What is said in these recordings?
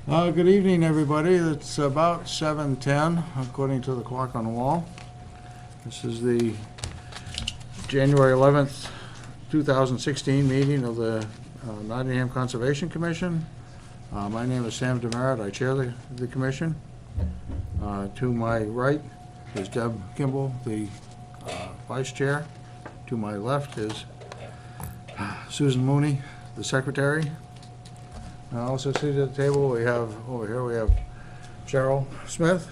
Good evening, everybody. It's about 7:10, according to the clock on the wall. This is the January 11th, 2016 meeting of the Nottingham Conservation Commission. My name is Sam Demerit. I chair the commission. To my right is Deb Kimball, the vice chair. To my left is Susan Mooney, the secretary. Also seated at the table, we have Cheryl Smith,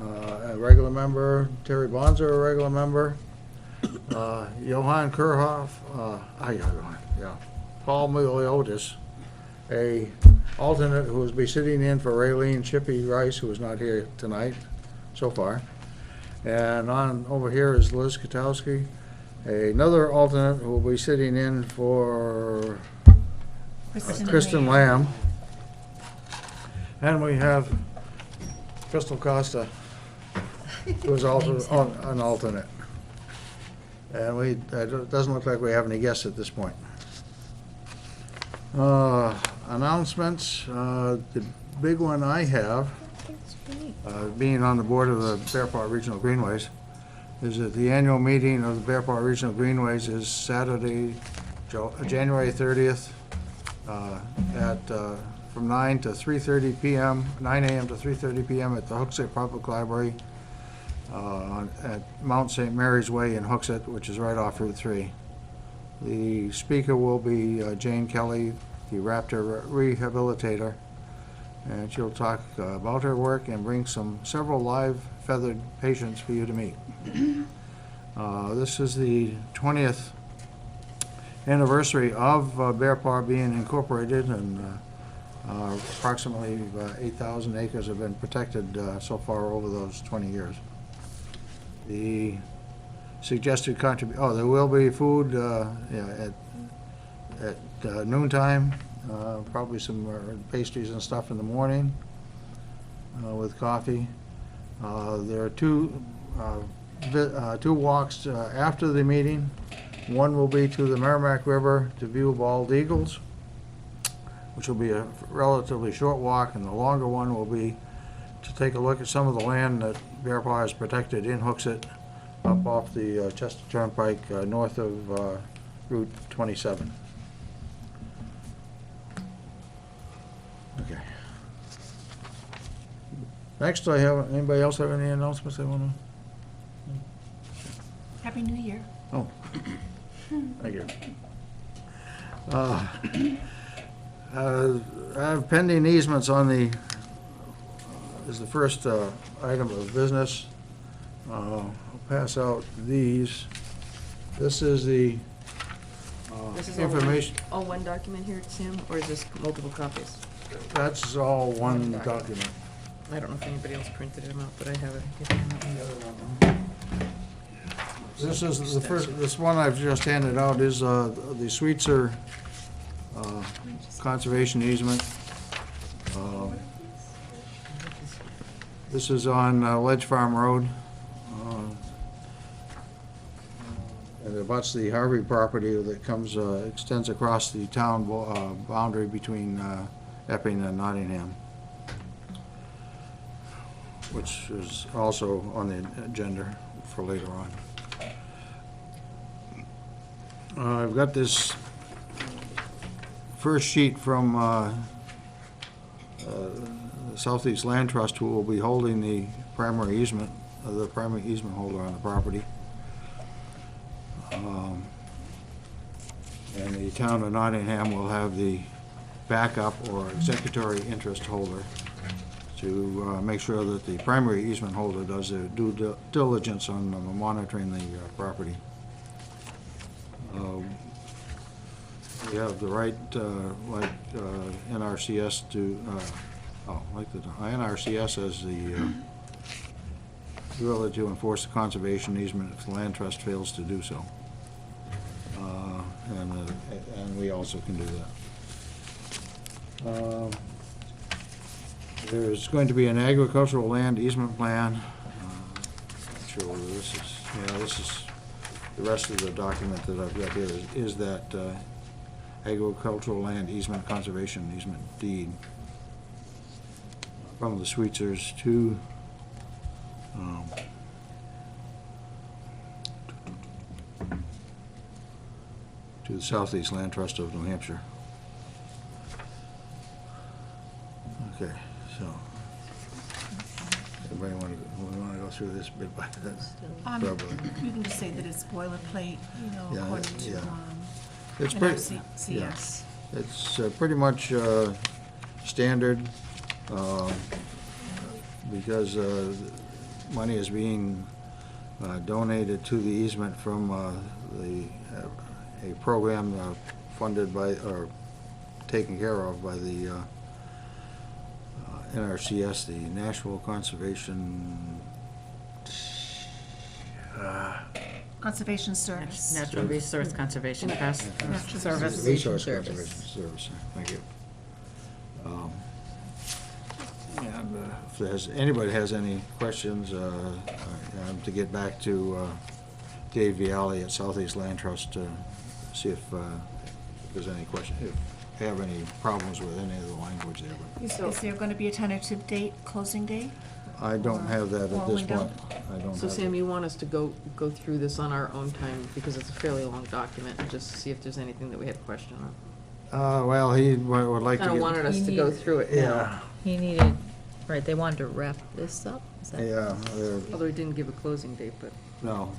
a regular member, Terry Bonzer, a regular member, Johan Kurhoff, Paul Muliotis, a alternate who will be sitting in for Raylene Chippy Rice, who is not here tonight so far. And on over here is Liz Katowski, another alternate who will be sitting in for Kristen Lamb. And we have Crystal Costa, who is also an alternate. And it doesn't look like we have any guests at this point. Announcements. The big one I have, being on the board of the Bearpaw Regional Greenways, is that the annual meeting of the Bearpaw Regional Greenways is Saturday, January 30th, from 9 to 3:30 p.m., 9 a.m. to 3:30 p.m. at the Hooksett Public Library at Mount St. Mary's Way in Hooksett, which is right off Route 3. The speaker will be Jane Kelly, the raptor rehabilitator, and she'll talk about her work and bring several live feathered patients for you to meet. This is the 20th anniversary of Bearpaw being incorporated, and approximately 8,000 acres have been protected so far over those 20 years. The suggested contribution, there will be food at noontime, probably some pastries and stuff in the morning with coffee. There are two walks after the meeting. One will be to the Merrimack River to view bald eagles, which will be a relatively short walk, and the longer one will be to take a look at some of the land that Bearpaw has protected in Hooksett, up off the Chester Turnpike north of Route 27. Okay. Next, anybody else have any announcements they want to? Happy New Year. Oh. Thank you. I have pending easements on is the first item of business. I'll pass out these. This is the This is information. all one document here, Sam, or is this multiple copies? That's all one document. I don't know if anybody else printed them out, but I have it. This is the first. This one I've just handed out is the Sweetser conservation easement. This is on Ledge Farm Road, and it abuts the Harvey property that extends across the town boundary between Epping and Nottingham, which is also on the agenda for later on. I've got this first sheet from the Southeast Land Trust, who will be holding the primary easement holder on the property. And the town of Nottingham will have the backup or executory interest holder to make sure that the primary easement holder does their due diligence on monitoring the property. We have the right, like NRCS like the NRCS as the ability to enforce the conservation easement if the land trust fails to do so. And we also can do that. There's going to be an agricultural land easement plan. Not sure whether this is, this is the rest of the document that I've got here is that agricultural land easement conservation easement deed from the Sweetsers to the Southeast Land Trust of New Hampshire. Okay, so, everybody want to go through this bit by bit? Probably. You can just say that it's boilerplate, Yeah, according to yeah. It's NRCS. pretty, yeah. It's pretty much standard, because money is being donated to the easement from a program funded by, or taken care of by the NRCS, the National Conservation Conservation Service. Natural Resource Conservation Trust Natural Service. Resource Service. Conservation Service, thank you. And if anybody has any questions, to get back to Dave Viali at Southeast Land Trust to see if there's any question, if they have any problems with any of the language there. But Is there going to be a tentative date, closing date? I don't have that at Or this we don't? point. I don't So have Sam, it. you want us to go through this on our own time, because it's a fairly long document, and just see if there's anything that we had a question on? Well, he would like to Kind get. of wanted us to go through it now, Yeah, He needed, right, they wanted to wrap this up? Is that- yeah, although he didn't give a closing date, but. no.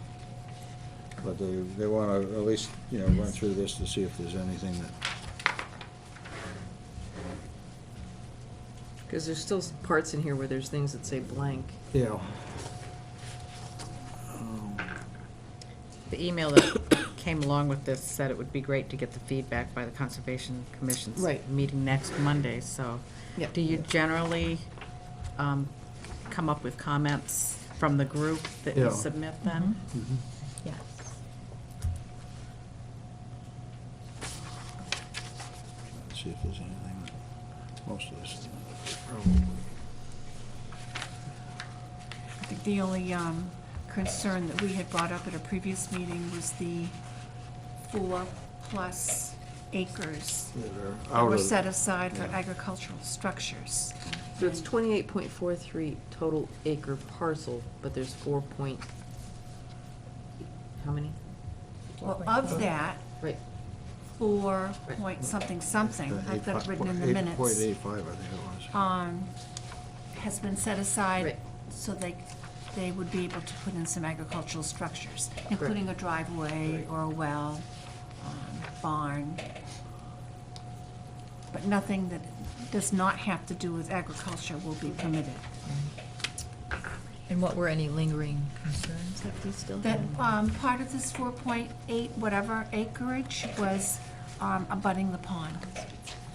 But they want to at least, run through this to see if there's anything that, Because there's still parts in here where there's things that say blank. The email that came along with this said it would be great to get the feedback by the Conservation Commission's Right. meeting next Monday, so. Yep. Do you generally come up with comments from the group that you Yeah. submit then? Mhm. Yes. Let's see if there's anything, most of this, probably. I think the only concern that we had brought up at a previous meeting was the 4+ acres that are that out were of- set aside for yeah. agricultural structures. So it's 28.43 total acre parcel, but there's 4 point, how many? Well, of that, Right, 4 point something something, I've got it written in the minutes, 8.85, I think it was. has been set aside Right. so they would be able to put in some agricultural structures, including a driveway or a well, barn. But nothing that does not have to do with agriculture will be permitted. And what were any lingering concerns that we still That, had? part of this 4.8 whatever acreage was abutting the pond.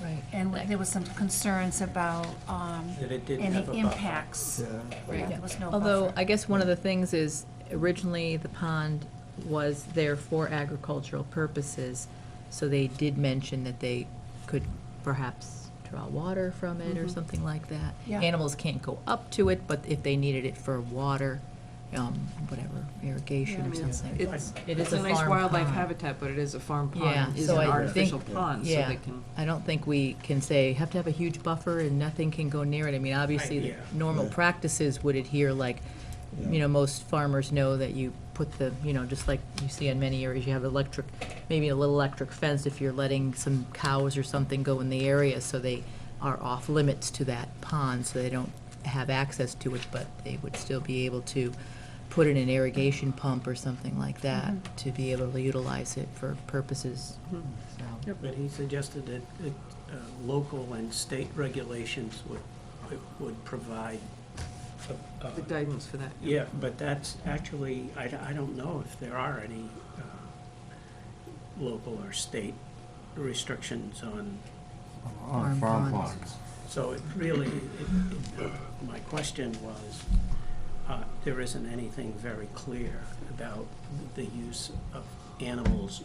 Right. And there was some concerns about That it didn't any have a buffer. impacts. Yeah. Yeah, there was no Although, buffer. I guess one of the things is originally the pond was there for agricultural purposes, so they did mention that they could perhaps draw water from it or something like that. Yeah. Animals can't go up to it, but if they needed it for water, whatever, irrigation Yeah, I or mean, something. it's It is a nice farm wildlife pond. habitat, but it is a farm Yeah, pond, is so an I artificial think- pond, so Yeah, they can. I don't think we can say, have to have a huge buffer and nothing can go near it. I mean, obviously, the Yeah. normal Yeah. practices would adhere, like, most farmers know that you put the, just like you see in many areas, you have electric, maybe a little electric fence if you're letting some cows or something go in the area, so they are off limits to that pond, so they don't have access to it, but they would still be able to put in an irrigation pump or something like that to be able to utilize it for purposes, so. But he suggested that local and state regulations would provide. The guidance for that. Yeah, but that's actually, I don't know if there are any local or state restrictions on, On Farm farm ponds. ponds. so it really, my question was, there isn't anything very clear about the use of animals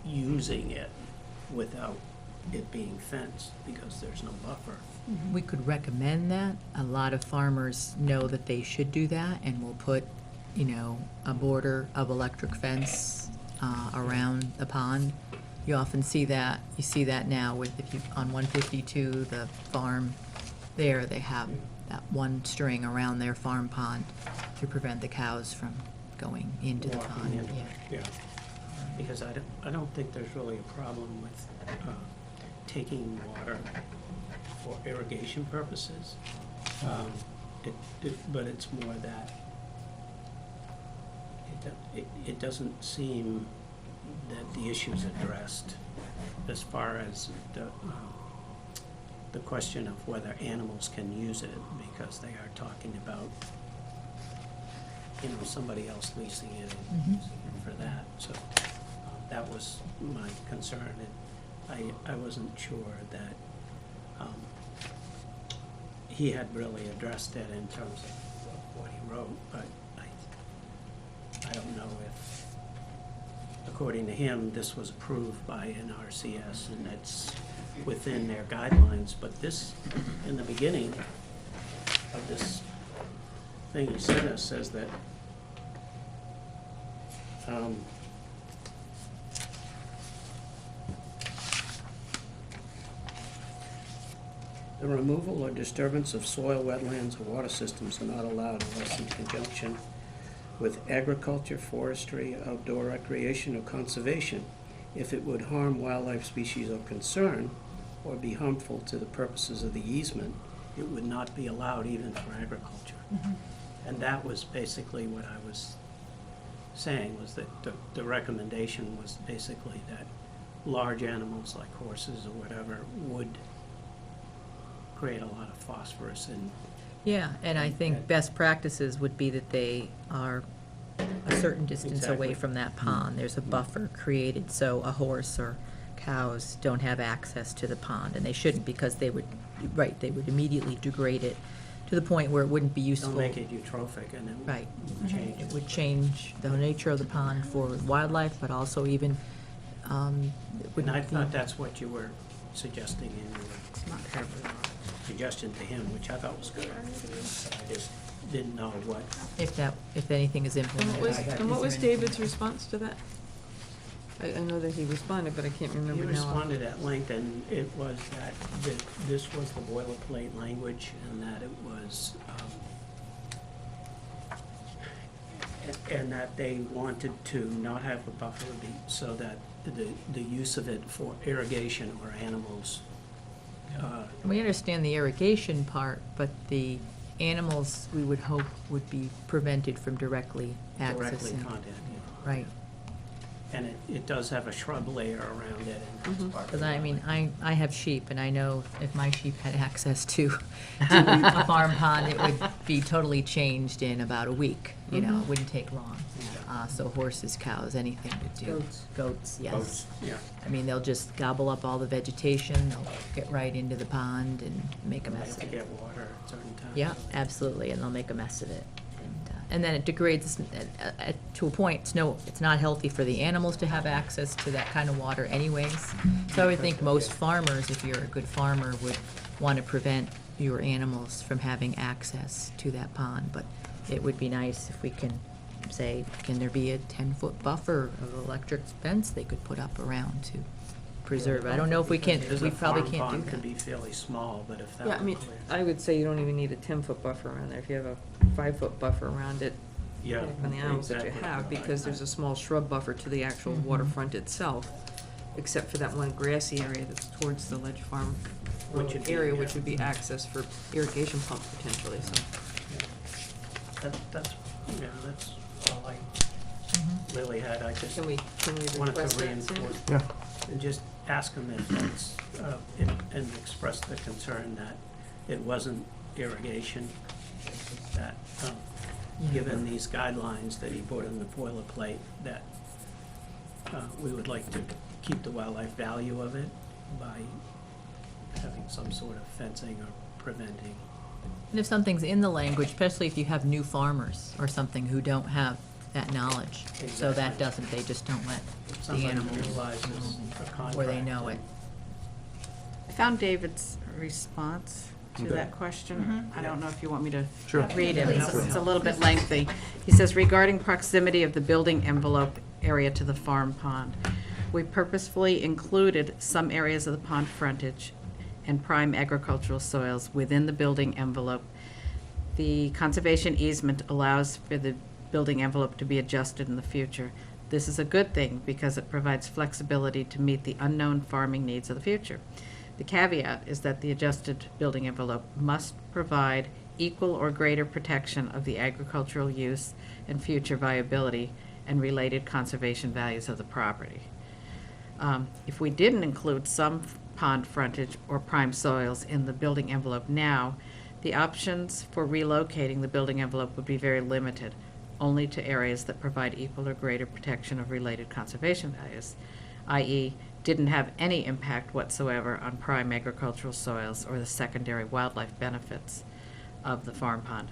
using it without it being fenced, because there's no buffer. We could recommend that. A lot of farmers know that they should do that and will put, a border of electric fence around the pond. You often see that, you see that now with, if you, on 152, the farm there, they have that one string around their farm pond to prevent the cows from going into the Walking pond. into Yeah. it, yeah. Because I don't think there's really a problem with taking water for irrigation purposes. But it's more that it doesn't seem that the issue's addressed as far as the question of whether animals can use it, because they are talking about, you know, somebody else leasing it and Mhm. using it for that. So that was my concern. And I wasn't sure that he had really addressed it in terms of what he wrote, but I don't know if, according to him, this was approved by an RCS and it's within their guidelines. But this, in the beginning of this thing he sent us, says that the removal or disturbance of soil, wetlands, or water systems are not allowed unless in conjunction with agriculture, forestry, outdoor recreation, or conservation. If it would harm wildlife species of concern or be harmful to the purposes of the easement, it would not be allowed even for agriculture. And that was basically what I was saying, was that the recommendation was basically that large animals like horses or whatever would create a lot of phosphorus and Yeah, and I think Okay. best practices would be that they are a certain distance away Exactly. from that pond. There's a buffer created, so a horse or cows don't have access to the pond, and they shouldn't, because they would, right, they would immediately degrade it to the point where it wouldn't be useful. don't make it eutrophic and it Right. would change. It would change the nature of the pond for wildlife, but also even, it would And I be- thought that's what you were suggesting in your suggestion to him, which I thought was good. I just didn't know what. if anything is And implemented. what was David's response to that? I know that he responded, but I can't He remember now. responded at length, and it was that this was the boilerplate language, and that it was, and that they wanted to not have a buffer so that the use of it for irrigation or animals. We understand the irrigation part, but the animals, we would hope, would be prevented from directly Directly accessing. contact, yeah. Right, And it does have a shrub layer around it, and it's part of because the I mean, wetland. I have sheep, and I know if my sheep had access to a farm pond, it would be totally changed in about a week, you know, it wouldn't take long. So horses, cows, anything would do. Goats. Goats, yes. Yeah, I mean, they'll just gobble up all the vegetation, they'll get right into the pond and make a they mess have to of it. get water at certain times. Yeah, absolutely, and they'll make a mess of it. And then it degrades to a point, it's not healthy for the animals to have access to that kind of water anyways. So I would think most farmers, if you're a good farmer, would want to prevent your animals from having access to that pond. But it would be nice if we can say, can there be a 10-foot buffer of electric fence they could put up around to preserve? I don't know if we can, Because we a probably farm can't pond do can that. be fairly small, but if that Yeah, I were mean, clear. I would say you don't even need a 10-foot buffer around there. If you have a 5-foot buffer around it, Yeah, on the animals that you exactly. have, because there's a small shrub buffer to the actual waterfront itself, except for that one grassy area that's towards the Ledge Farm Which would be, area, yeah. which would be access for irrigation pump potentially, so. That's all I really had. I just Can we wanted request to that, Sam? reinforce Yeah. and just ask them if that's, and express the concern that it wasn't irrigation, that, given these guidelines that he put in the boilerplate, that we would like to keep the wildlife value of it by having some sort of fencing or preventing. And if something's in the language, especially if you have new farmers or something who don't have that knowledge, so that Exactly. doesn't, they just don't let If the somebody animals, realizes a contract. or they know it. I found David's response to Okay. that question. I don't know if you want me to Sure. read it. Please. It's a little bit lengthy. He says, regarding proximity of the building envelope area to the farm pond, We purposefully included some areas of the pond frontage and prime agricultural soils within the building envelope. The conservation easement allows for the building envelope to be adjusted in the future. This is a good thing because it provides flexibility to meet the unknown farming needs of the future. The caveat is that the adjusted building envelope must provide equal or greater protection of the agricultural use and future viability and related conservation values of the property. If we didn't include some pond frontage or prime soils in the building envelope now, the options for relocating the building envelope would be very limited, only to areas that provide equal or greater protection of related conservation values, i.e., didn't have any impact whatsoever on prime agricultural soils or the secondary wildlife benefits of the farm pond.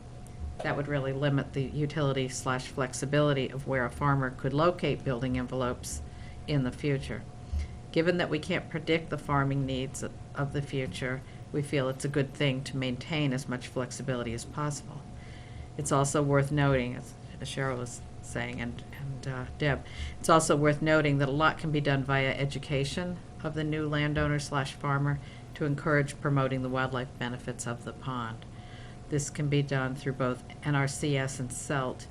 That would really limit the utility/flexibility of where a farmer could locate building envelopes in the future. Given that we can't predict the farming needs of the future, we feel it's a good thing to maintain as much flexibility as possible. It's also worth noting, as Cheryl was saying, and Deb, it's also worth noting that a lot can be done via education of the new landowner/farmer to encourage promoting the wildlife benefits of the pond. This can be done through both NRCS and CELT.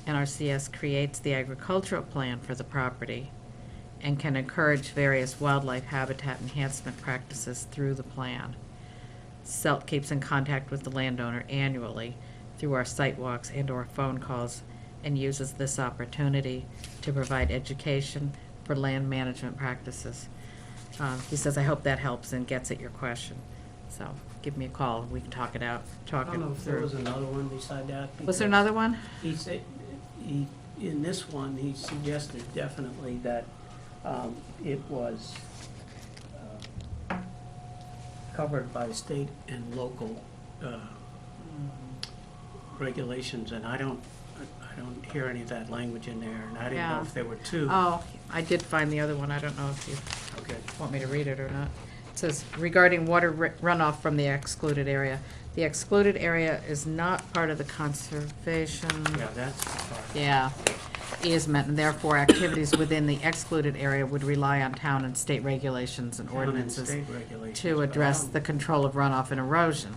NRCS creates the agricultural plan for the property and can encourage various wildlife habitat enhancement practices through the plan. CELT keeps in contact with the landowner annually through our site walks and/or phone calls and uses this opportunity to provide education for land management practices. He says, I hope that helps and gets at your question. So give me a call and we can talk it out, I talk don't know it if there was through. another one beside that. Was there because another one? He said, in this one, he suggested definitely that it was covered by state and local regulations, and I don't hear any of that language in there, and I didn't know Yeah. if there were two. Oh, I did find the other one. I don't know if you Okay. want me to read it or not. It says, regarding water runoff from the excluded area. The excluded area is not part of the conservation. Yeah, that's the part. Yeah, easement, and therefore activities within the excluded area would rely on town and state regulations and Town and ordinances state regulations, to but I address don't- the control of runoff and erosion.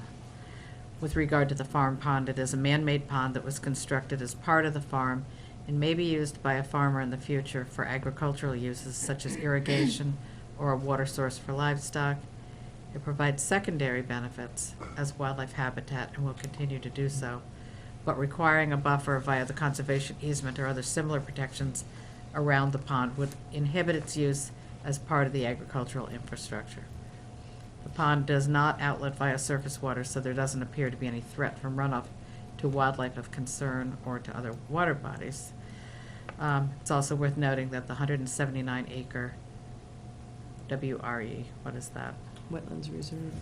With regard to the farm pond, it is a man-made pond that was constructed as part of the farm and may be used by a farmer in the future for agricultural uses such as irrigation or a water source for livestock. It provides secondary benefits as wildlife habitat and will continue to do so, but requiring a buffer via the conservation easement or other similar protections around the pond would inhibit its use as part of the agricultural infrastructure. The pond does not outlet via surface water, so there doesn't appear to be any threat from runoff to wildlife of concern or to other water bodies. It's also worth noting that the 179 acre WRE, what is that? Wetlands reserve.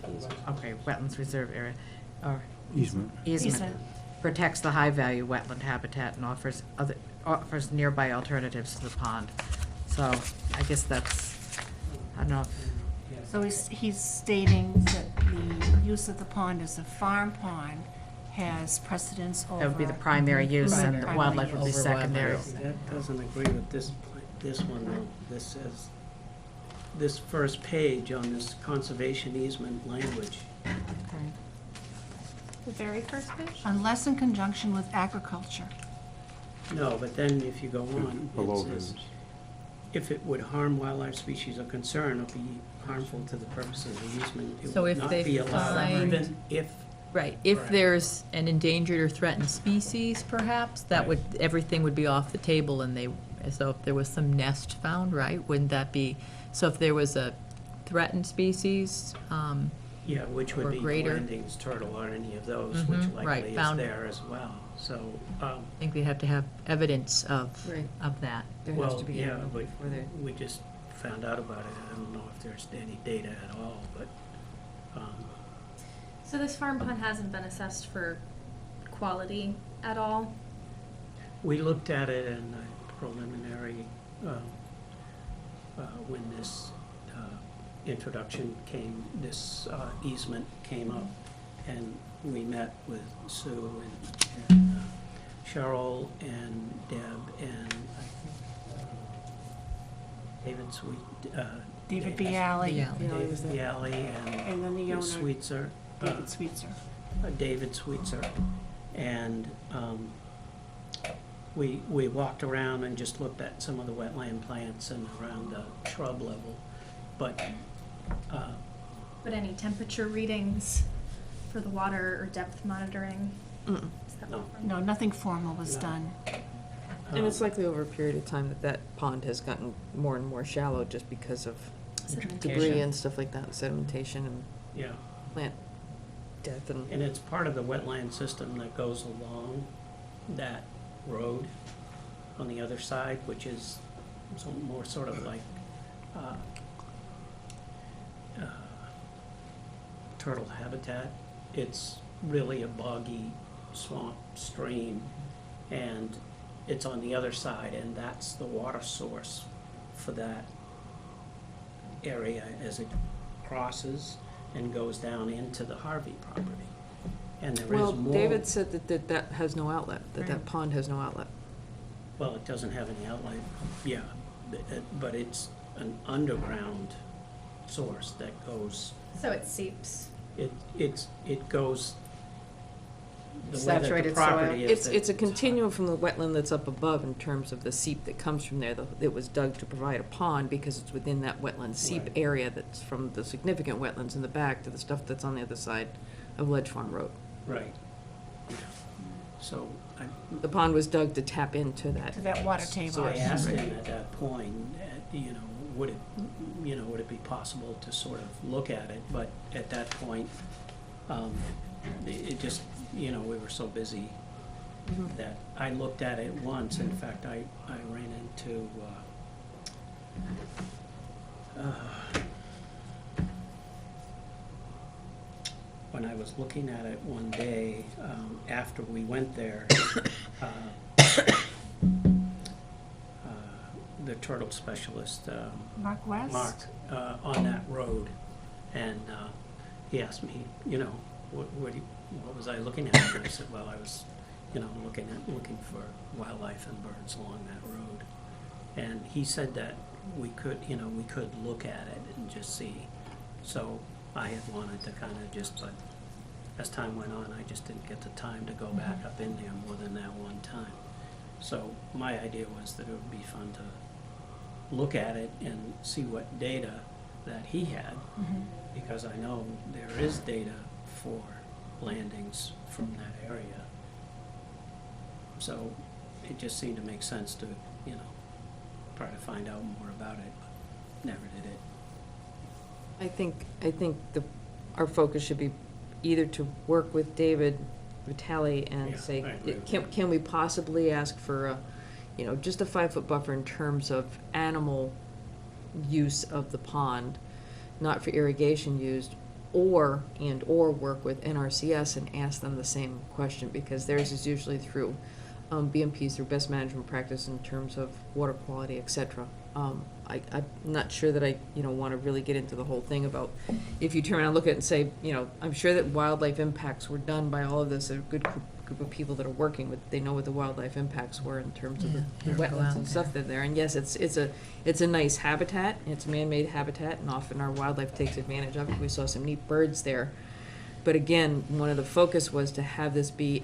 Okay, wetlands reserve area, or Easement. easement, Easement. protects the high-value wetland habitat and offers nearby alternatives to the pond. So I guess that's, I don't know, So he's stating that the use of the pond as a farm pond has precedence over. that would be the primary use and the Primary wildlife would be use. Over secondary. wildlife. That doesn't agree with this one, though. This says, this first page on this conservation easement language. Okay. The very first page? Unless in conjunction with agriculture. No, but then if you go on, Below it says, his. if it would harm wildlife species of concern or be harmful to the purposes of the easement, it So would if not they be allowed, find- even if, Right, if Correct. there's an endangered or threatened species, perhaps, that Right. would, everything would be off the table, and they, so if there was some nest found, right, wouldn't that be, so if there was a threatened species, yeah, which would Or be greater. Blanding's turtle or any of those, Mhm, which right, likely is found- there as well. So, I think we'd have to have evidence of, Right. of that. There has well, to be yeah, evidence but before they. we just found out about it. I don't know if there's any data at all, but, So this farm pond hasn't been assessed for quality at all? we looked at it in the preliminary, when this introduction came, this easement came up, and we met with Sue and Cheryl and Deb and David Sweet, David Bialy, David Bialy and then the owner, Sweetser. David Sweetser. David Sweetser. And we walked around and just looked at some of the wetland plants and around the shrub level. But But any temperature readings for the water or depth monitoring? Mm-mm. Is that No. what- No, nothing formal was No. done. And it's likely over a period of time that that pond has gotten more and more shallow just because of debris and stuff like that, sedimentation and Yeah, plant death and. and it's part of the wetland system that goes along that road on the other side, which is more sort of like uh, turtle habitat. It's really a boggy swamp stream, and it's on the other side, and that's the water source for that area as it crosses and goes down into the Harvey property. And there is Well, more. David said that has no outlet, that Right. pond has no outlet. Well, it doesn't have any outlet, yeah, but it's an underground source that goes, So it seeps. it goes, the way that the Saturated property is. It's a continuum from the wetland that's up above in terms of the seep that comes from there. It was dug to provide a pond because it's within that wetland seep Right. area that's from the significant wetlands in the back to the stuff that's on the other side of Ledge Farm Road. Right. Yeah. So The pond was dug to tap into that. To that water table. So I asked him at that point, would it be possible to sort of look at it? But at that point, it just, we were so busy that I looked at it once. In fact, I ran into, when I was looking at it one day, after we went there, the turtle specialist, Mark West? Mark, on that road, and he asked me, what was I looking at? And I said, well, I was, looking for wildlife and birds along that road. And he said that we could look at it and just see. So I had wanted to kind of just, but as time went on, I just didn't get the time to go back up in there more than that one time. So my idea was that it would be fun to look at it and see what data that he had, because I know there is data for landings from that area. So it just seemed to make sense to, try to find out more about it, but never did it. I think our focus should be either to work with David Vitale and Yeah, say, I agree with can we possibly ask for just a 5-foot buffer in terms of animal use of the pond, not for irrigation used, or work with NRCS and ask them the same question, because theirs is usually through BMPs, through best management practice in terms of water quality, et cetera. I'm not sure that I, want to really get into the whole thing about, if you turn around and look at it and say, I'm sure that wildlife impacts were done by all of this, a good group of people that are working with, they know what the wildlife impacts were in terms of the wetlands and stuff that are there. And yes, it's a nice habitat, it's a man-made habitat, and often our wildlife takes advantage of it. We saw some neat birds there. But again, one of the focus was to have this be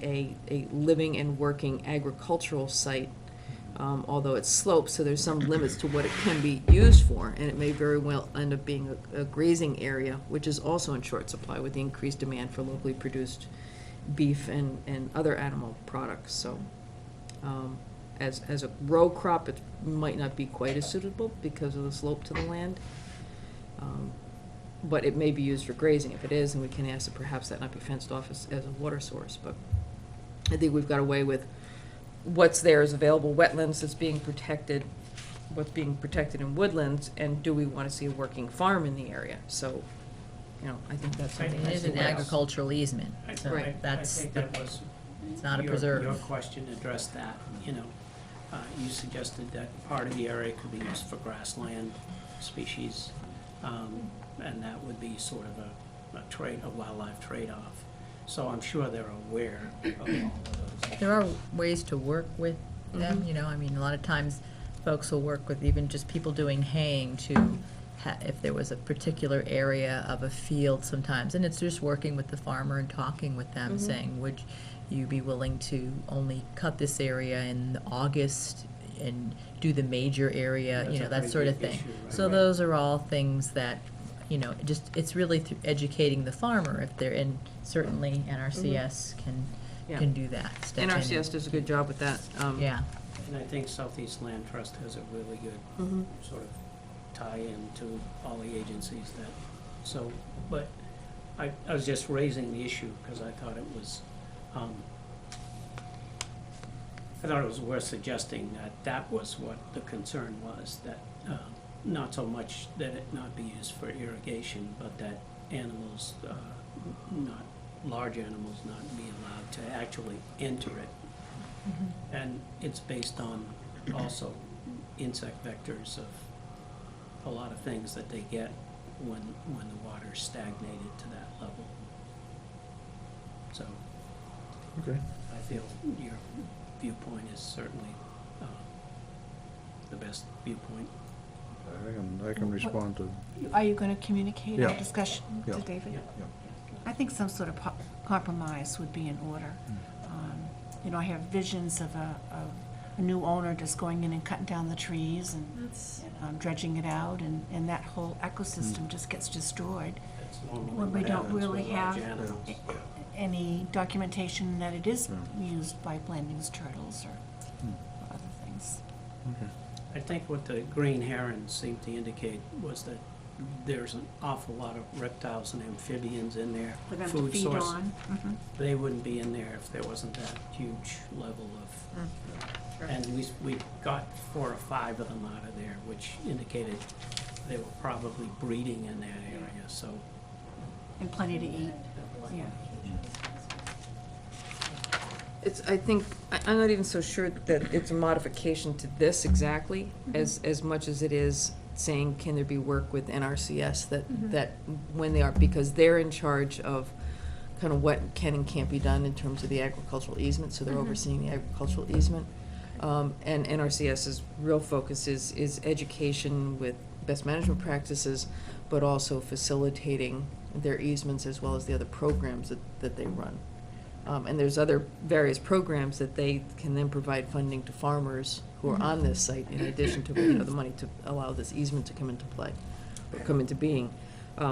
a living and working agricultural site, although it's sloped, so there's some limits to what it can be used for, and it may very well end up being a grazing area, which is also in short supply with the increased demand for locally produced beef and other animal products. So as a row crop, it might not be quite as suitable because of the slope to the land. But it may be used for grazing if it is, and we can ask that perhaps that not be fenced off as a water source. But I think we've got away with what's there as available wetlands that's being protected, what's being protected in woodlands, and do we want to see a working farm in the area? So, I think that's something. It is an agricultural easement, so Right. that's, I think that was. it's not a Your preserve. question addressed that, you suggested that part of the area could be used for grassland species, and that would be sort of a wildlife trade-off. So I'm sure they're aware of all of those. There are ways to work with them, a lot of times folks will work with even just people doing haying to, if there was a particular area of a field sometimes, and it's just working with the farmer and talking with them, saying, would you be willing to only cut this area in August and do the major area, That's you know, a that pretty sort of big thing. issue, right? So those are all things that, you know, just, it's really through educating the farmer if they're in, certainly NRCS Yeah. can do that. step in and- NRCS does a good job with that. Yeah. And I think Southeast Land Trust has a really good Mhm. sort of tie-in to all the agencies that, so, but I was just raising the issue because I thought it was, worth suggesting that that was what the concern was, that, not so much that it not be used for irrigation, but that animals, not, large animals not be allowed to actually enter it. And it's based on also insect vectors of a lot of things that they get when the water's stagnated to that level. So Okay. I feel your viewpoint is certainly the best viewpoint. I can respond to, Are you going to communicate our Yeah. discussion to Yeah. David? Yeah. I think some sort of compromise would be in order. You know, I have visions of a new owner just going in and cutting down the trees and That's, dredging it out, and that whole ecosystem just gets destroyed. That's normally When we what don't happens really with large have animals. any documentation that it is Yeah. used by Blandings turtles or other things. okay. I think what the green herons seemed to indicate was that there's an awful lot of reptiles and amphibians in there. For them to Food feed source. on. Mhm. They wouldn't be in there if there wasn't that huge level of, and we got 4 or 5 of them out of there, which indicated they were probably breeding in that area, so. And plenty to eat, yeah. I think, I'm not even so sure that it's a modification to this exactly, as much as it is saying, can there be work with NRCS that when they are, because they're in charge of kind of what can and can't be done in terms of the agricultural easement, so they're overseeing the agricultural easement. And NRCS's real focus is education with best management practices, but also facilitating their easements as well as the other programs that they run. And there's other various programs that they can then provide funding to farmers who are on this site, in addition to, you know, the money to allow this easement to come into play, or come into being.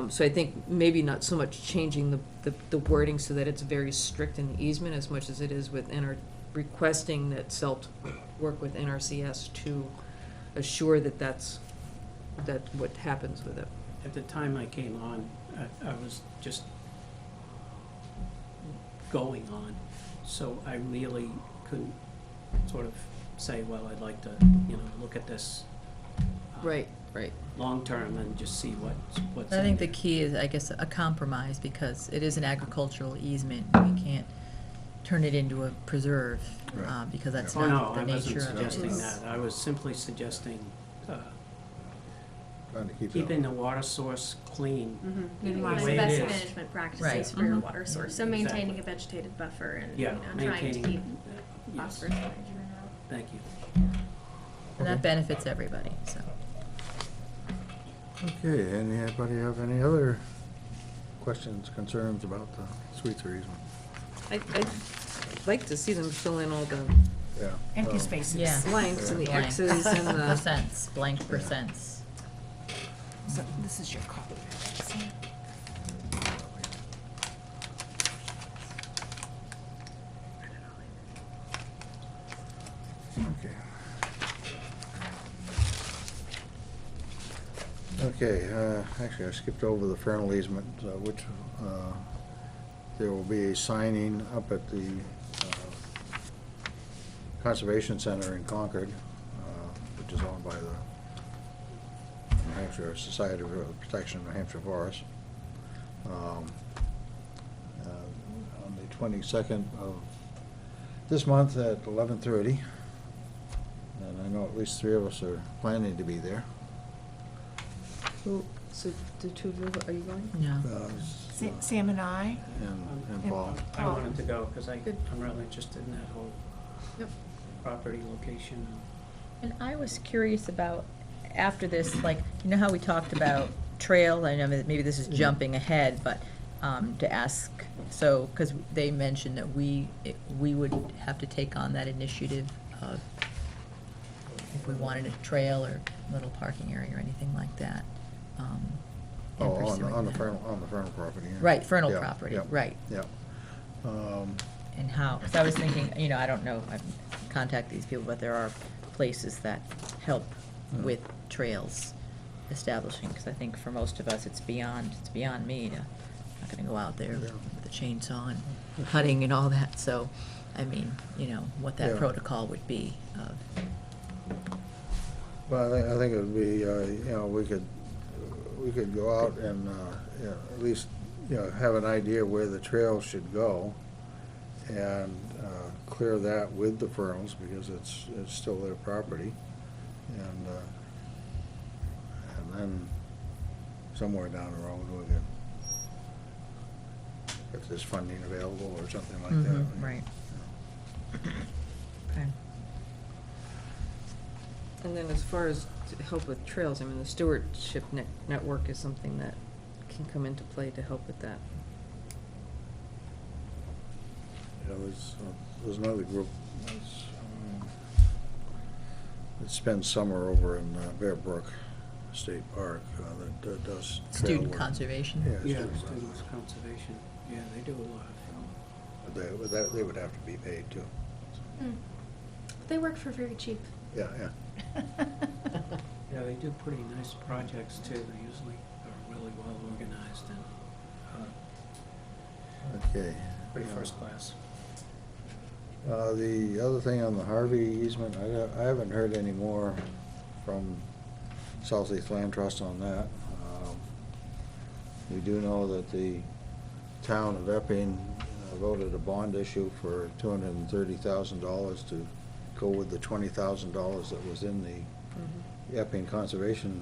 So I think maybe not so much changing the wording so that it's very strict in the easement as much as it is with requesting that CELT work with NRCS to assure that that's what happens with it. At the time I came on, I was just going on, so I really couldn't sort of say, well, I'd like to, you know, look at this Right. long-term and just see what's I in think the there. key is, I guess, a compromise, because it is an agricultural easement. We can't turn it into a preserve, Right. because that's Oh, no, not the I wasn't nature of it. suggesting that. I was simply suggesting Trying to keep it. keeping the water source clean. Minimize The way it best is. management practices Right. for your Mhm. water source, so Exactly. maintaining a vegetated buffer and, Yeah, trying to maintaining, keep yes, phosphorus and nitrogen out. thank you. And that benefits everybody, so. Okay, anybody have any other questions, concerns about the Sweetser easement? I'd like to see them fill in all the Yeah. Empty well, spaces. Yeah. blanks and the Blank. X's and the, Percents, blank percents. So this is your copy. See? Okay. Okay, actually, I skipped over the Fernal easement, which, there will be a signing up at the Conservation Center in Concord, which is owned by the New Hampshire Society for Protection of New Hampshire Forests. On the 22nd of this month at 11:30. And I know at least 3 of us are planning to be there. so the two of you, are you going? No. Sam and I, And Paul. I wanted to go because Good. I'm really interested in that whole Yep. property location. And I was curious about, after this, like, you know how we talked about trail, I know that maybe this is jumping ahead, but to ask, so, because they mentioned that we would have to take on that initiative of if we wanted a trail or little parking area or anything like that. in Oh, pursuing on the that. Fernal property, yeah. Right, Fernal Yeah, property, yeah, right. Yeah. And how, because I was thinking, you know, I don't know, I contact these people, but there are places that help with trails establishing, because I think for most of us, it's beyond me to, I'm not gonna go out there Yeah. with a chainsaw and cutting and all that, so, I mean, you know, what that Yeah. protocol would be of, Well, I think it would be, you know, we could go out and, you know, at least, you know, have an idea where the trail should go and clear that with the Fernals, because it's still their property. And then somewhere down the road, we could, if there's funding available or something like that. Mhm, right. Okay. And then as far as to help with trails, I mean, the stewardship network is something that can come into play to help with that. Yeah, there's another group that spends summer over in Bear Brook State Park that does trail Student work. conservation? Yeah, Yeah, student students conservation, yeah, they do a lot of, But they would have to be paid too. They work for very cheap. Yeah, yeah. yeah, they do pretty nice projects too. They usually are really well organized and Okay. pretty first class. The other thing on the Harvey easement, I haven't heard any more from Southeast Land Trust on that. We do know that the town of Epping voted a bond issue for $230,000 to go with the $20,000 that was in the Epping Conservation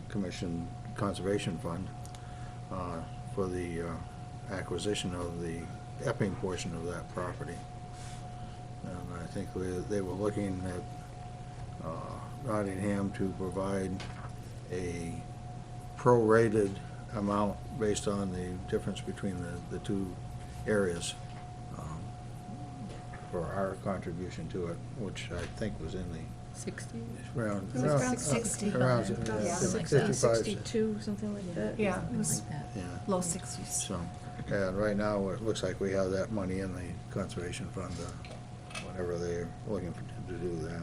Commission Conservation Fund for the acquisition of the Epping portion of that property. And I think they were looking at Nottingham to provide a prorated amount based on the difference between the two areas for our contribution to it, which I think was in the 60? around. It was around 60. Around, About yeah, Something like 60, that. 62, something like that. Yeah, it Something was like that. yeah. low 60s. So, and right now, it looks like we have that money in the conservation fund, whenever they're looking to do that.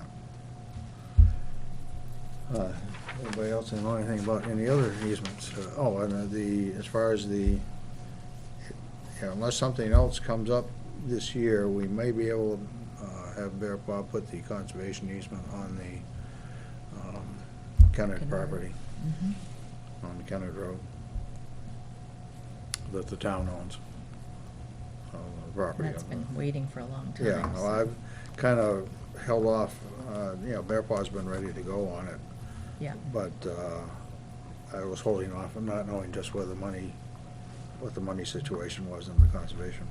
Anybody else know anything about any other easements? And as far as you know, unless something else comes up this year, we may be able to have Bearpaw put the conservation easement on the Kennard Kennard. property, Mhm. on Kennard Road, that the town owns. The property. That's been waiting for a long time. Yeah, well, so- I've kind of held off, you know, Bearpaw's been ready to go on it, Yeah, but I was holding off and not knowing just what the money situation was in the conservation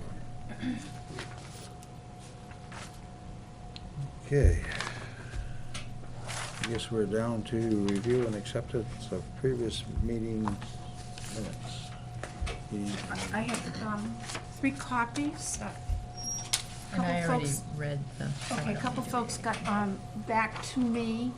fund. Okay. I guess we're down to review and acceptance of previous meeting minutes. I have 3 copies. and I Couple already folks- read the. Okay, a couple folks got back to me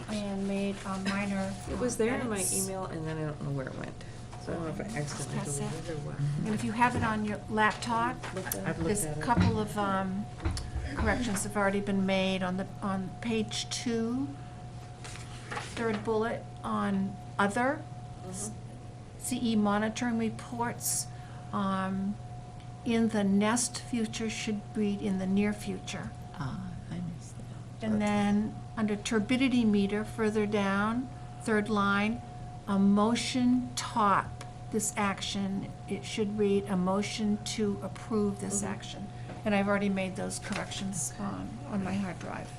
and made minor It was there in my edits. email, and then I don't know where it went. So I don't know if I accidentally Pass that. deleted it or what. And if you have it on your laptop, I've looked there's at a it. couple of corrections have already been made on page 2, third bullet on other, CE monitoring reports. In the next future should read in the near future. Ah, I missed that. And then, under turbidity meter, further down, third line, a motion top this action, it should read a motion to approve this action. And I've already made those corrections on my hard drive.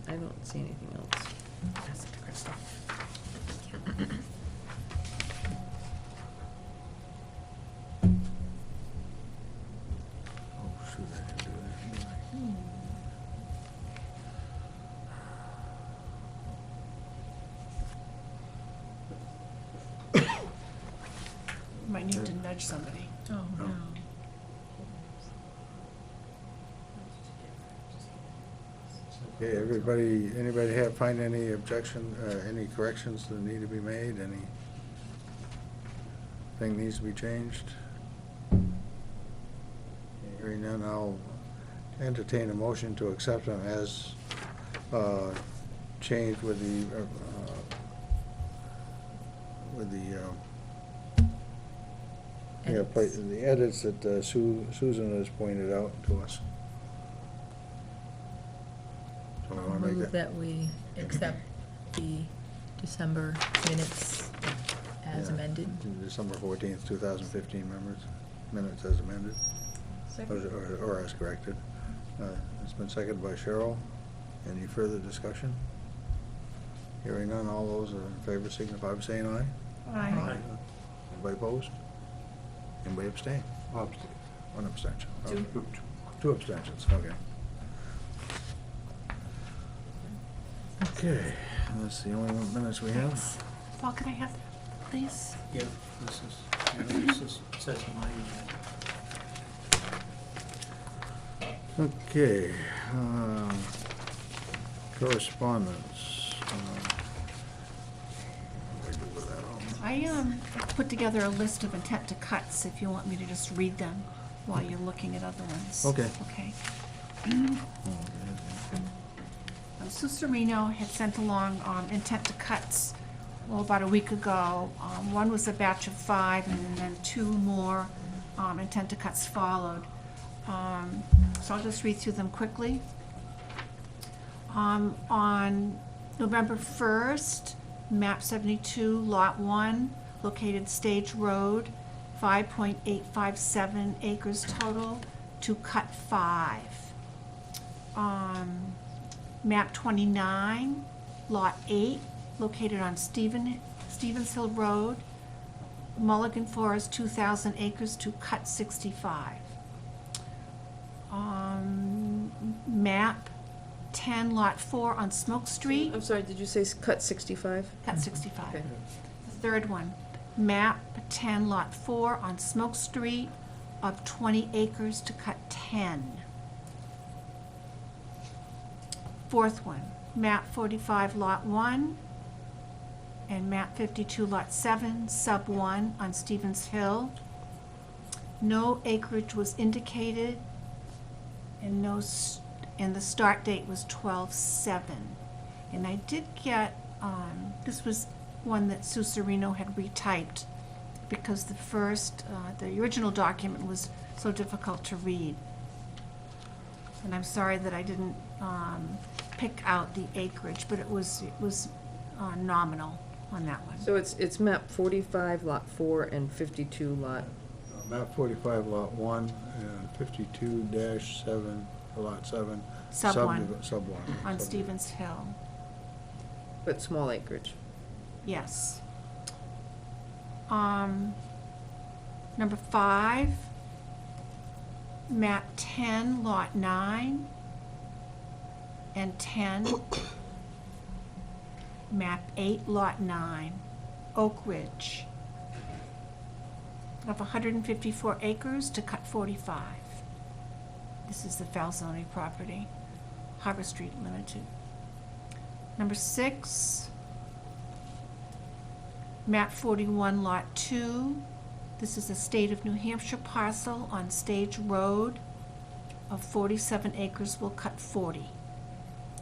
I don't see anything else. Pass it to Crystal. Oh, shoot, I didn't do that, did I? Might need to nudge somebody. Oh, no. Okay, everybody, anybody find any objection, any corrections that need to be made, anything needs to be changed? Hearing none, I'll entertain a motion to accept them as changed with the edits that Susan has pointed out to us. So I'll I wanna make move that we accept the December minutes as Yeah. amended. December 14th, 2015 minutes as amended, or as corrected. It's been seconded by Cheryl. Any further discussion? Hearing none, all those in favor signify by saying aye. Aye. Anybody opposed? Anybody abstain? One abstention. Two. Two abstentions, okay. Okay, and that's the only minutes we have. Paul, can I have these? Yeah, this is, says mine. Okay, correspondence. What do I do with that all? I put together a list of intent to cuts, if you want me to just read them while you're looking at other ones. Okay. Okay. Sue Serino had sent along intent to cuts, well, about a week ago. One was a batch of 5, and then 2 more intent to cuts followed. So I'll just read through them quickly. On November 1st, map 72, lot 1, located Stage Road, 5.857 acres total, to cut 5. Map 29, lot 8, located on Stevens Hill Road, Mulligan Forest, 2,000 acres, to cut 65. Map 10, lot 4 on Smoke Street, I'm sorry, did you say cut 65? cut 65. Okay. The third one, map 10, lot 4 on Smoke Street, of 20 acres, to cut 10. Fourth one, map 45, lot 1, and map 52, lot 7, sub 1 on Stevens Hill. No acreage was indicated, and and the start date was 12/7. And I did get, this was one that Sue Serino had retyped, because the original document was so difficult to read. And I'm sorry that I didn't pick out the acreage, but it was nominal on that one. So it's map 45, lot 4, and 52, lot, Map 45, lot 1, and 52-7, lot 7. Sub 1 Sub 1. on Stevens Hill, but small acreage. yes. Number 5, map 10, lot 9, and 10. Map 8, lot 9, Oak Ridge, of 154 acres, to cut 45. This is the Falzoni property, Harbor Street Limited. Number 6, map 41, lot 2. This is a state of New Hampshire parcel on Stage Road of 47 acres, will cut 40.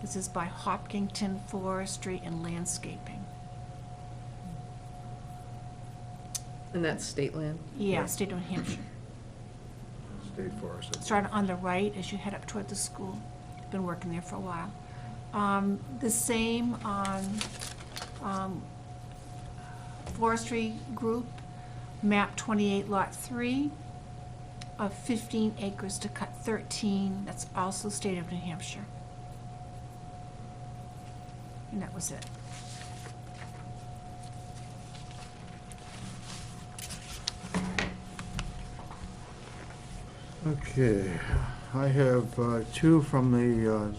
This is by Hopkinton Forestry and Landscaping. And that's state land? Yeah, state of New Hampshire. State forest. Start on the right as you head up toward the school. Been working there for a while. The same on forestry group, map 28, lot 3, of 15 acres, to cut 13. That's also state of New Hampshire. And that was it. Okay, I have two from the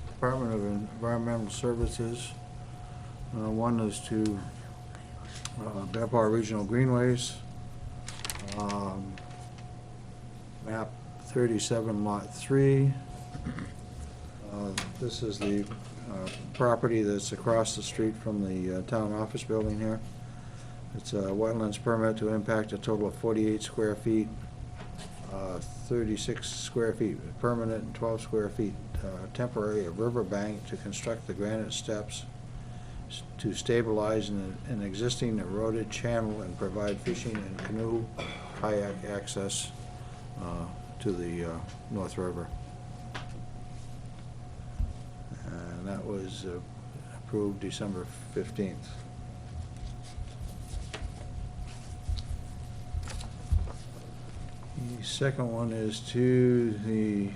Department of Environmental Services. One is to Bearpaw Regional Greenways, map 37, lot 3. This is the property that's across the street from the town office building here. It's a wetlands permit to impact a total of 48 square feet, 36 square feet permanent and 12 square feet temporary, a riverbank to construct the granite steps to stabilize an existing eroded channel and provide fishing and canoe kayak access to the North River. And that was approved December 15th. The second one is to the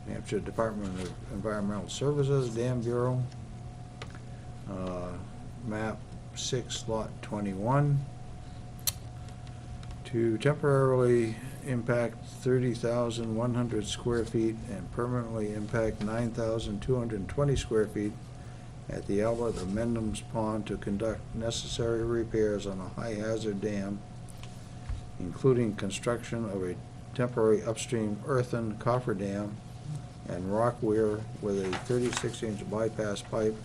New Hampshire Department of Environmental Services, Dam Bureau, map 6, lot 21, to temporarily impact 30,100 square feet and permanently impact 9,220 square feet at the outlet of Mendham's Pond to conduct necessary repairs on a high-hazard dam, including construction of a temporary upstream earthen cofferdam and rock weir with a 36-inch bypass pipe,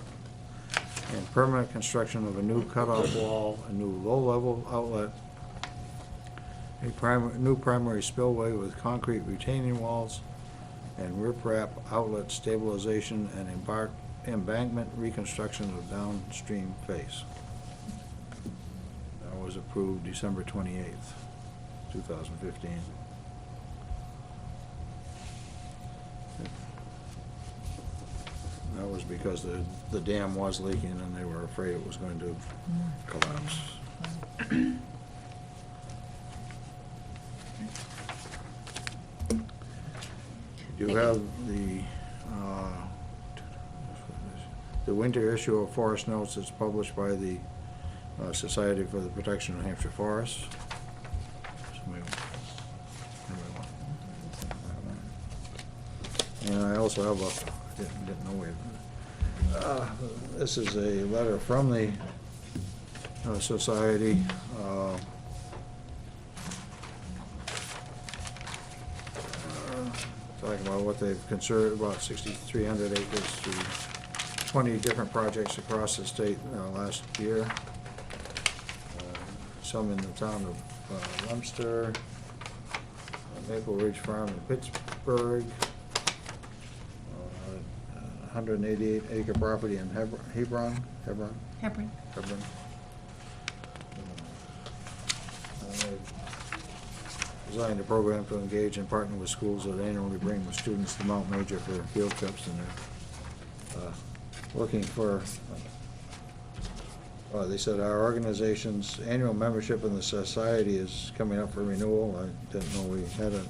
and permanent construction of a new cutoff wall, a new low-level outlet, a new primary spillway with concrete retaining walls, and riprap outlet stabilization and embankment reconstruction of downstream face. That was approved December 28th, 2015. That was because the dam was leaking and they were afraid it was going to collapse. You have the winter issue of Forest Notes that's published by the Society for the Protection of New Hampshire Forests. And I also have didn't know we had, this is a letter from the Society. Talking about what they've conserved, about 6,300 acres through 20 different projects across the state last year. Some in the town of Leominster, Maple Ridge Farm in Pittsburgh, 188 acre property in Hebron. Designed a program to engage and partner with schools that annually bring the students to Mount Major for field trips, and they're looking for, they said our organization's annual membership in the society is coming up for renewal. I didn't know we had a.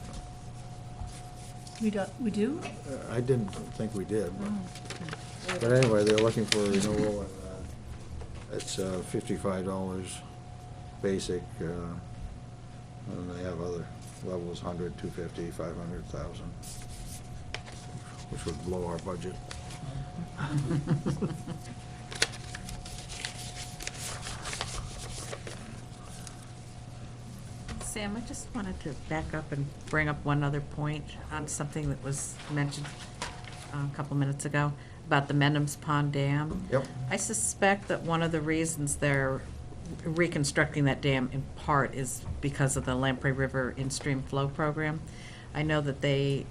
We do? I didn't think we did, but anyway, they're looking for a renewal, and it's $55 basic. And they have other levels, 100, 250, 500,000, which would blow our budget. Sam, I just wanted to back up and bring up one other point on something that was mentioned a couple minutes ago about the Mendham's Pond Dam. Yep. I suspect that one of the reasons they're reconstructing that dam in part is because of the Lamprey River in-stream flow program. I know that they,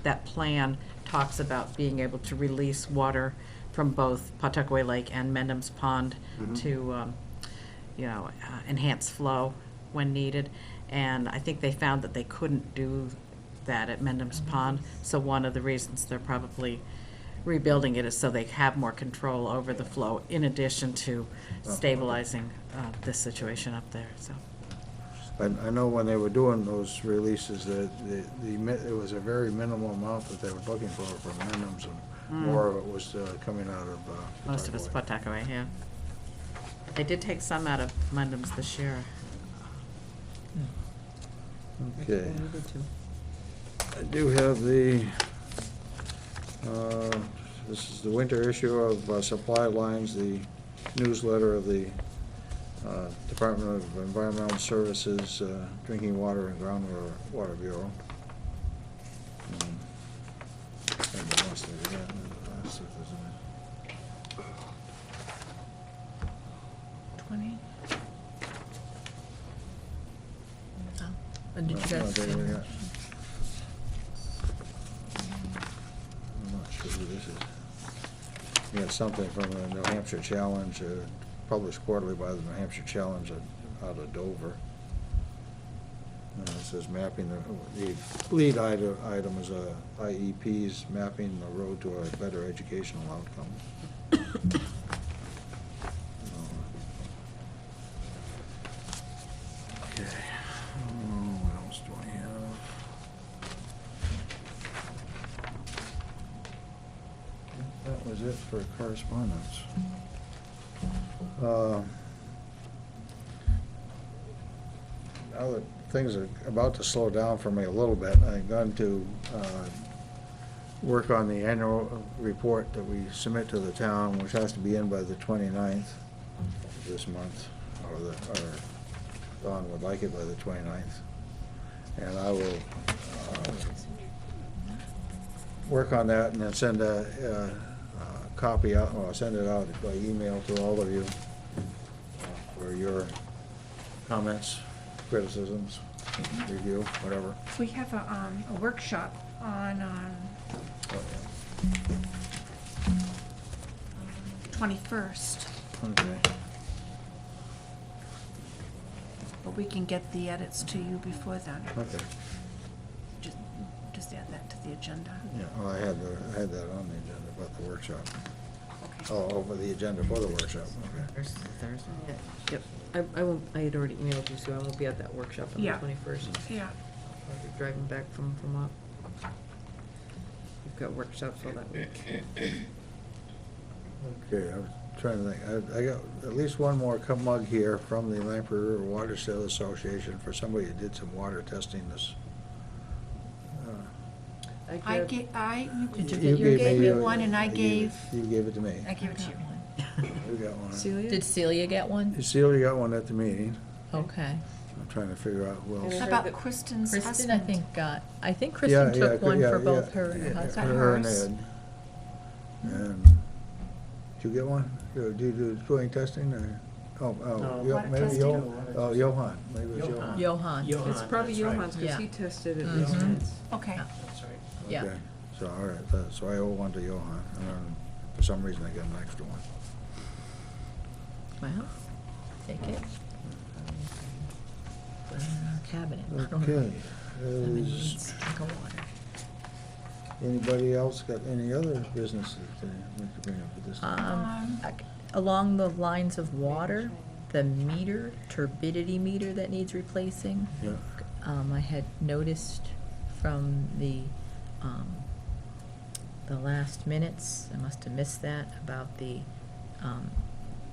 that plan talks about being able to release water from both Pawtuckaway Lake and Mendham's Pond to, enhance flow when needed. And I think they found that they couldn't do that at Mendham's Pond. So one of the reasons they're probably rebuilding it is so they have more control over the flow, in addition to stabilizing this situation up there. So I know when they were doing those releases, that it was a very minimal amount that they were looking for Mendham's, and more of it was coming out of. Most of it's Pawtucket. Pawtucket, yeah. They did take some out of Mundham's this year. Okay. I do have the, this is the winter issue of Supply Lines, the newsletter of the Department of Environmental Services, Drinking Water and Groundwater Water Bureau. And the rest of it, let's see if there's any- 20? And did you No, guys? there we are. I'm not sure who this is. We got something from the New Hampshire Challenge, published quarterly by the New Hampshire Challenge out of Dover. It says mapping, the lead item is IEP's mapping the road to a better educational outcome. Okay. What else do I have? That was it for correspondence. Now that things are about to slow down for me a little bit, I'm going to work on the annual report that we submit to the town, which has to be in by the 29th of this month, or Don would like it by the 29th. And I will work on that and then send a copy out, or send it out by email to all of you for your comments, criticisms, review, whatever. We have a workshop on 21st, Okay. but we can get the edits to you before then. Okay. Just add that to the agenda. Yeah, well, I had that on the agenda about the workshop. Okay. Oh, over the agenda for the workshop, okay. Thursday. Yep, I won't, I had already emailed you, so I won't be at that workshop on the Yeah. 21st. Yeah. I'll be driving back from Vermont. We've got workshops all that week. Okay, I was trying to think, I got at least one more mug here from the Lamprey River Watershed Association for somebody who did some water testing this. I gave, Did you You get your? gave me your- one and I you gave, You gave it to me. I gave it to you. We got one. Celia? Did Celia get one? Celia got one at the meeting. Okay. I'm trying to figure out who else. And How I heard about that Kristen's Kristen, husband? I think, I think Yeah, Kristen yeah, took one yeah, for yeah, both her and yeah, her husband. Her and Hers. Ed. And, did you get one? Do you do doing testing or? No. Water Maybe testing? Johan, maybe it was Johan. Johan. It's probably that's right. Johan's, because Yeah. he tested it Mhm. once. Okay. That's right. Yeah. Okay, so, all right, so I owe one to Johan, and then for some reason I got an extra one. Well, take it. Put it in our cabinet. I don't know. Okay, Somebody is needs to drink of water. anybody else got any other business that they want to bring up at this time? Along the lines of water, the meter, turbidity meter that needs replacing, Yeah, I had noticed from the last minutes, I must have missed that, about the,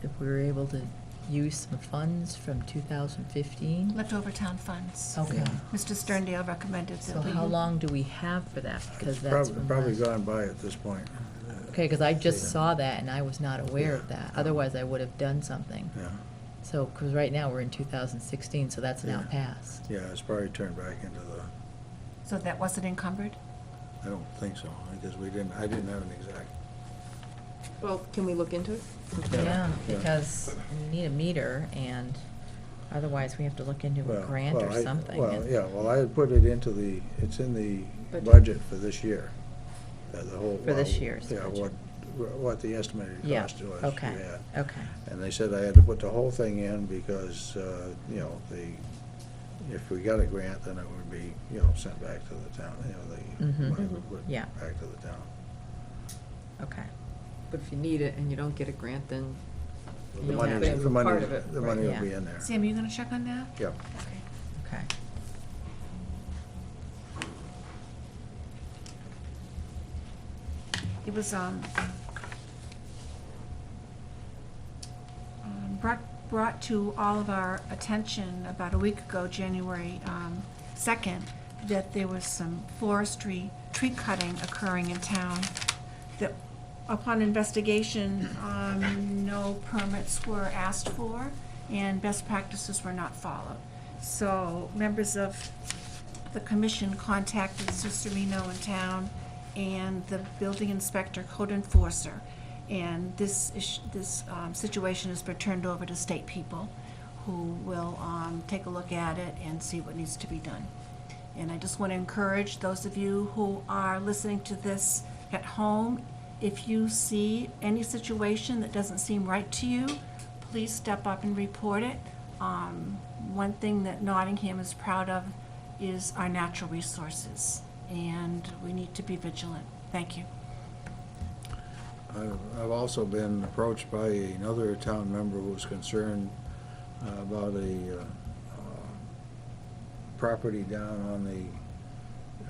if we were able to use some funds from 2015. Leftover town funds. Okay. Yeah. Mr. Sterndale recommended So that we. how long do we have for that? Because it's that's probably from last. gone by at this point. Okay, because I just Yeah. saw that and I was not aware of Yeah. that. Otherwise, I would have done something. Yeah, So, because right now we're in 2016, so that's now Yeah. passed. yeah, it's probably turned back into the, So that wasn't encumbered? I don't think so, because I didn't have an exact. Well, can we look into it? Yeah, Yeah. because we need a meter and otherwise we have to look into a Well, grant well, or something. Well, and- yeah, well, I had put it into it's in the Budget. budget for this year. The whole. For this well, year's Yeah, budget. what the estimated Yeah, cost was. okay, we had. okay. And they said I had to put the whole thing in because, if we got a grant, then it would be, sent back to the town, the Mhm. money would go Yeah. back to the town. Okay. But if you need it and you don't get a grant, then The you'll money, have to the have money, part of it. the right. money will yeah. be in there. Sam, are you gonna check on that? Yep. Okay. Okay. was brought to all of our attention about a week ago, January 2nd, that there was some forestry tree cutting occurring in town. That upon investigation, no permits were asked for and best practices were not followed. So members of the commission contacted ConserMtg01 in town and the building inspector, code enforcer. And this situation has been turned over to state people who will take a look at it and see what needs to be done. And I just want to encourage those of you who are listening to this at home, if you see any situation that doesn't seem right to you, please step up and report it. One thing that Nottingham is proud of is our natural resources, and we need to be vigilant. Thank you. I've also been approached by another town member who's concerned about a property down on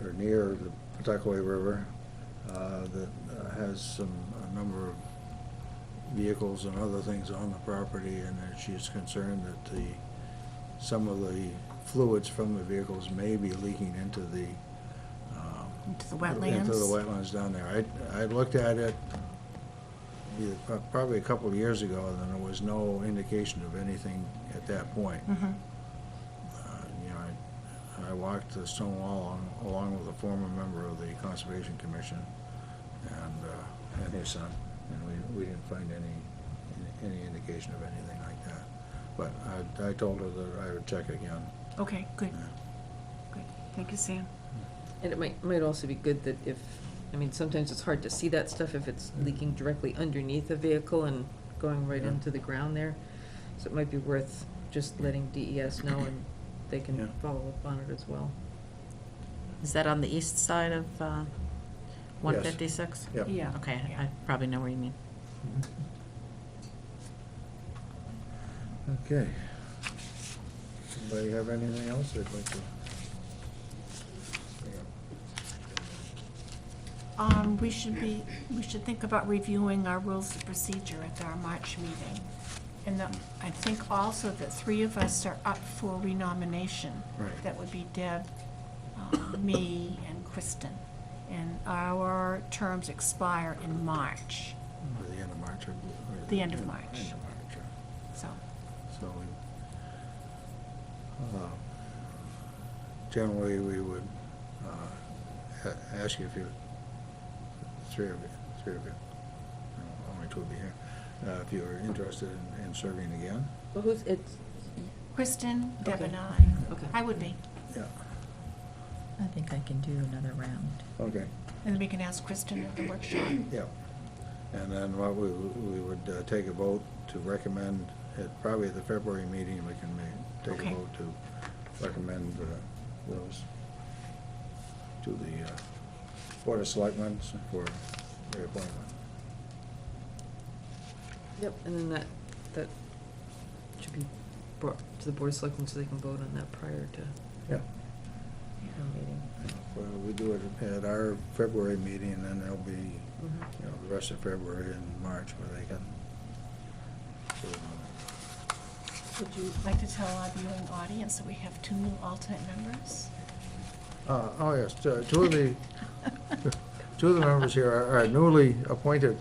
or near the Pawtucket River that has a number of vehicles and other things on the property, and that she's concerned that some of the fluids from the vehicles may be leaking into the wetlands. Into the wetlands down there. I looked at it probably a couple of years ago, and there was no indication of anything at that point. Mm-hmm. I walked the stone wall along with a former member of the Conservation Commission and his son, and we didn't find any indication of anything like that. But I told her that I would check again. Okay, good. Yeah. Good. Thank you, Sam. And it might also be good that sometimes it's hard to see that stuff if it's leaking directly underneath a vehicle and going right Yeah. into the ground there. So it might be worth just letting DES know, and they can Yeah. follow up on it as well. Is that on the east side of 156? Yep. Yeah. Okay, Yeah. I probably know where you mean. Okay. Anybody have anything else they'd like to? We should think about reviewing our rules of procedure at our March meeting. And I think also that 3 of us are up for renomination. Right. That would be Deb, me, and Kristen. And our terms expire in March, Or the end of March? Or The end of March. End of March, yeah. so. So generally, we would ask you if you, three of you, only 2 will be here, if you are interested in serving again. Well, it's, Kristen, Deb, Okay. and I. okay. I would be. Yeah, I think I can do another round. okay, And then we can ask Kristen at the workshop. yeah. And then what we would take a vote to recommend, probably at the February meeting, we can take a Okay. vote to recommend those to the Board of Selectmen for reappointment. Yep, and then that should be brought to the Board of Selectmen so they can vote on that prior to Yeah. our meeting. Well, we do it at our February meeting, and then there'll be, Mhm. the rest of February and March where they can vote Would you like to tell our viewing audience that we have 2 new alternate members? on it. Oh, yes, 2 of the, 2 of the members here are newly appointed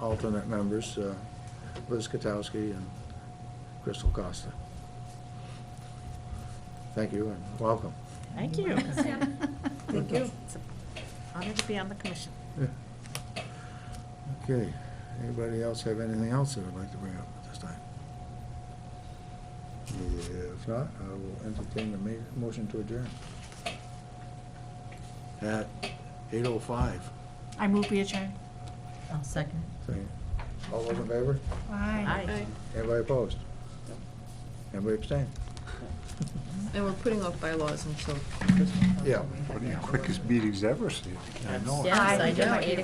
alternate members, Liz Katowski and Crystal Costa. Thank you and welcome. Thank you. Thank you. It's an honor to be on the commission. Okay, anybody else have anything else they would like to bring up at this time? If not, I will entertain the motion to adjourn. At 8:05. I move we adjourn. I'll second. All those in favor? Bye. Aye. Anybody opposed? Anybody abstain? And we're putting off bylaws until. Yeah. One of your quickest meetings ever, Steve. I know it. Yes, I Aye. know, 8